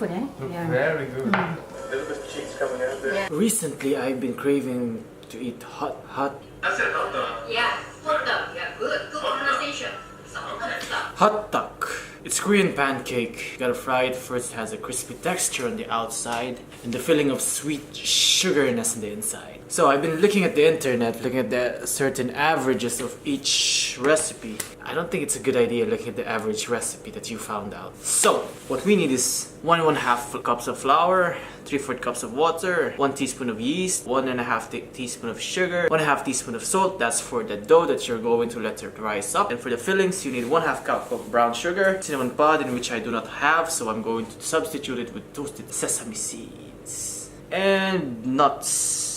Yeah. Very good. A little bit of cheese coming out there. Yeah. Recently, I've been craving to eat hot. I said hot dog. Yeah, Hottoek. Yeah, good pronunciation. Hottoek. It's Korean pancake. You gotta fry it first. It has a crispy texture on the outside and the filling of sweet sugarness on the inside. So I've been looking at the internet, looking at the certain averages of each recipe. I don't think it's a good idea looking at the average recipe that you found out. So what we need is 1½ cups of flour, 3/4 cups of water, 1 teaspoon of yeast, 1½ teaspoon of sugar, 1/2 teaspoon of salt. That's for the dough that you're going to let it rise up. And for the fillings, you need 1/2 cup of brown sugar, cinnamon pod, in which I do not have, so I'm going to substitute it with toasted sesame seeds and nuts.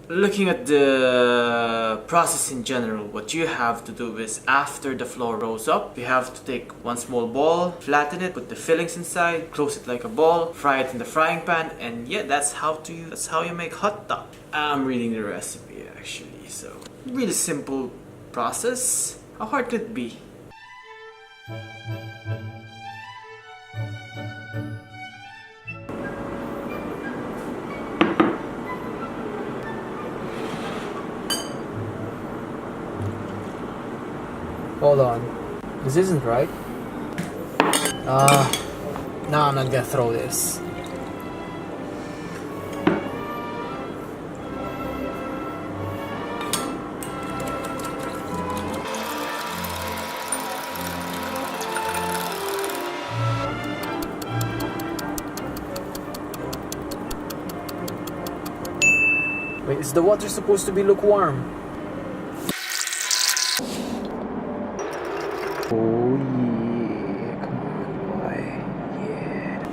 Looking at the process in general, what you have to do is after the flour rose up, you have to take one small ball, flatten it, put the fillings inside, close it like a ball, fry it in the frying pan, and yeah, that's how you make hottoek. I'm reading the recipe actually, so really simple process. How hard could it be? Hold on. This isn't right. No, I'm not gonna throw this. Wait, is the water supposed to be lukewarm? Oh yeah, come on boy, yeah.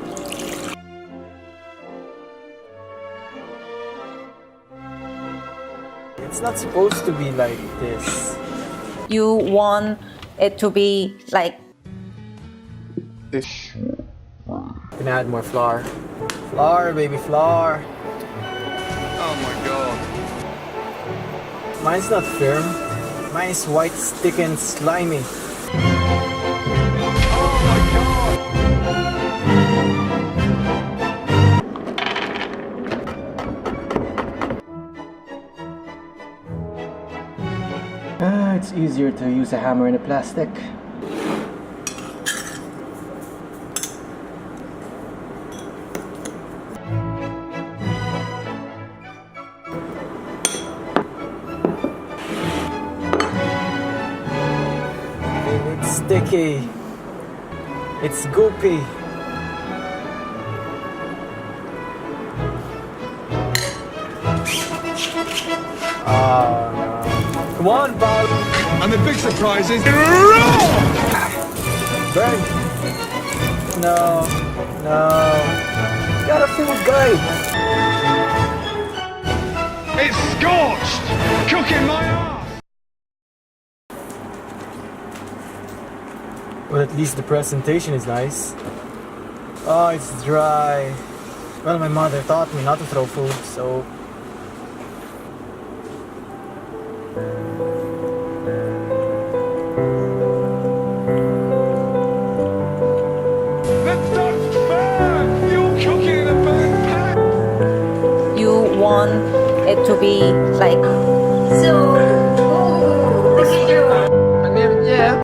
It's not supposed to be like this. You want it to be like This. Gonna add more flour. Flour, baby, flour. Oh my god. Mine's not firm. Mine is white, sticky, and slimy. It's easier to use a hammer in a plastic. It's sticky. It's goopy. Oh no. Come on, Bob. And the big surprise is... Burn. No. Got a food guide. It's scorched! Cooking my ass! But at least the presentation is nice. Oh, it's dry. Well, my mother taught me not to throw food, so... That's not fair! You're cooking in a burnt pan! you want it to be like